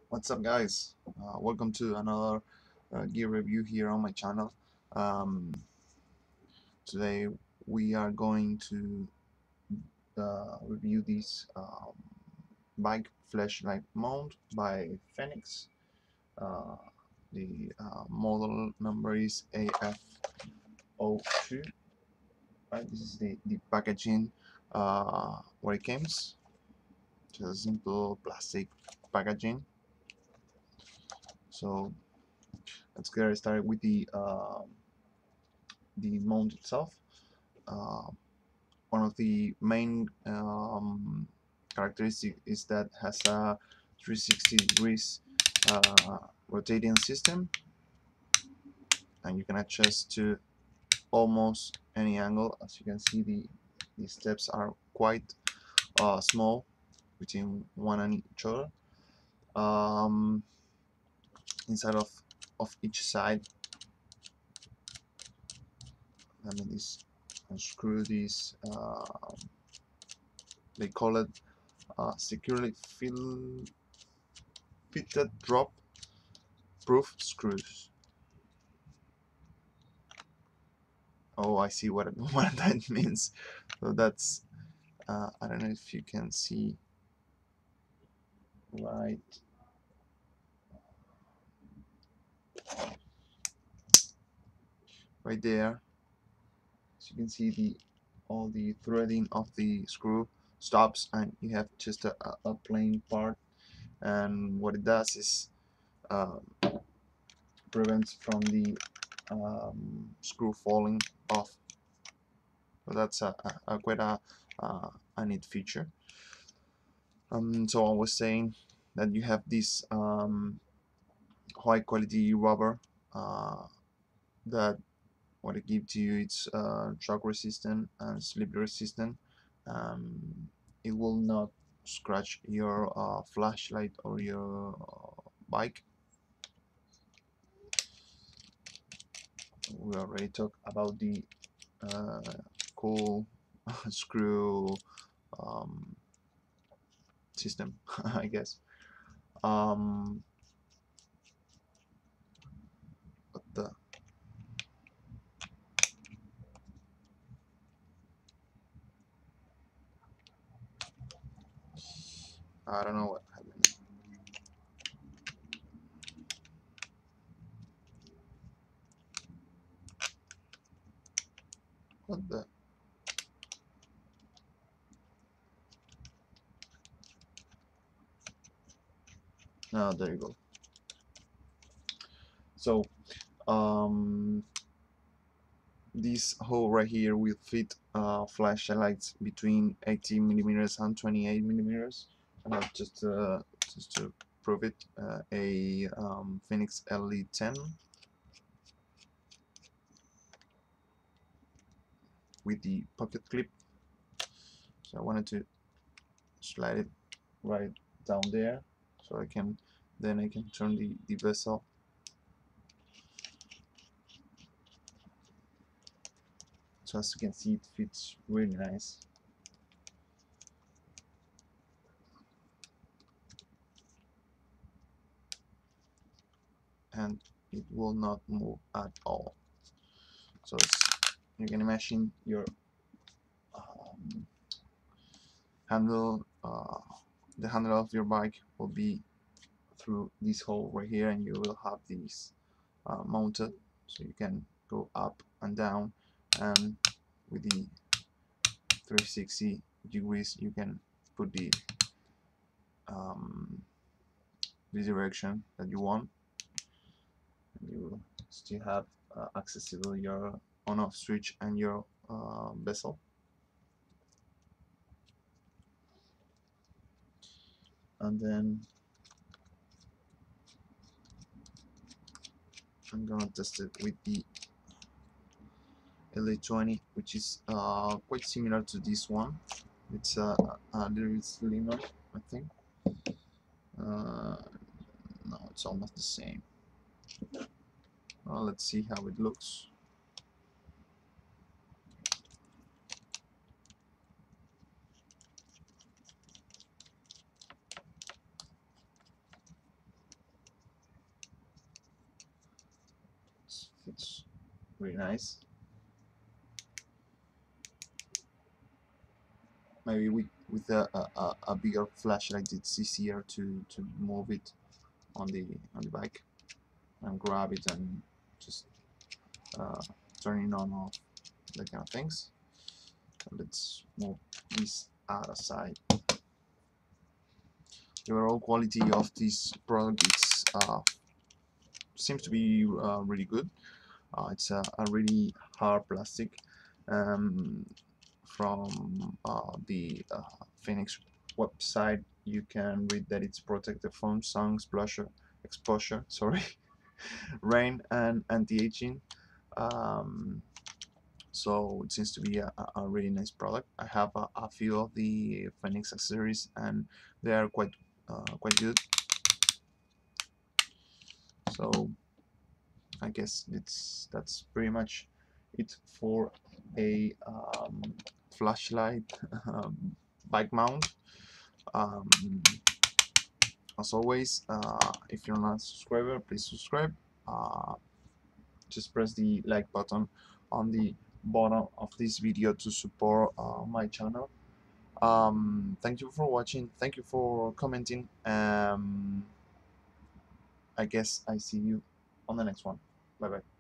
What's up, guys? Welcome to another gear review here on my channel. Um, Today we are going to review this bike flashlight mount by Fenix. Uh, the model number is AF02. Right, this is the packaging where it comes. Just a simple plastic packaging. So let's get started with the mount itself. Uh, One of the main characteristics is that has a 360 degrees rotating system, and you can adjust to almost any angle. As you can see, the steps are quite small between one and each other. Um, Inside of each side, I mean, this unscrew this. They call it securely fitted drop proof screws. Oh, I see what what that means. So that's I don't know if you can see right there. So you can see the all the threading of the screw stops, and you have just a plain part. And what it does is uh, prevents from the screw falling off. So that's a quite a neat feature. So I was saying that you have this high quality rubber that what it gives to you, it's shock resistant and slip resistant. um, it will not scratch your flashlight or your bike. We already talked about the uh, cool screw um, system I guess. um, but I don't know what happened. What the Oh, there you go. So this hole right here will fit flashlights between 18 millimeters and 28 millimeters. Just to prove it, a Fenix LE10 with the pocket clip. So I wanted to slide it right down there, so I can turn the vessel. So as you can see, it fits really nice. And it will not move at all. So you can imagine your um, handle, the handle of your bike will be through this hole right here, and you will have these mounted, so you can go up and down, and with the 360 degrees you can put um, the direction that you want. You will still have accessible your on-off switch and your bezel. And then I'm gonna test it with the LA20, which is quite similar to this one. It's a little bit slimmer, I think. No, it's almost the same. Well, let's see how it looks. It's really nice. Maybe with a bigger flashlight, it's easier to move it on the bike and grab it and just uh, turning on off that kind of things. So let's move this out aside. The overall quality of this product seems to be really good. It's a really hard plastic. Um, from the Fenix website, you can read that it's protected from sun exposure, sorry, rain and anti-aging. Um, so it seems to be a really nice product. I have a few of the Fenix accessories, and they are quite good. So I guess that's pretty much it for a flashlight bike mount. Um, as always, if you're not a subscriber, please subscribe. Uh, just press the like button on the bottom of this video to support my channel. Thank you for watching. Thank you for commenting. I guess I see you on the next one. Bye bye.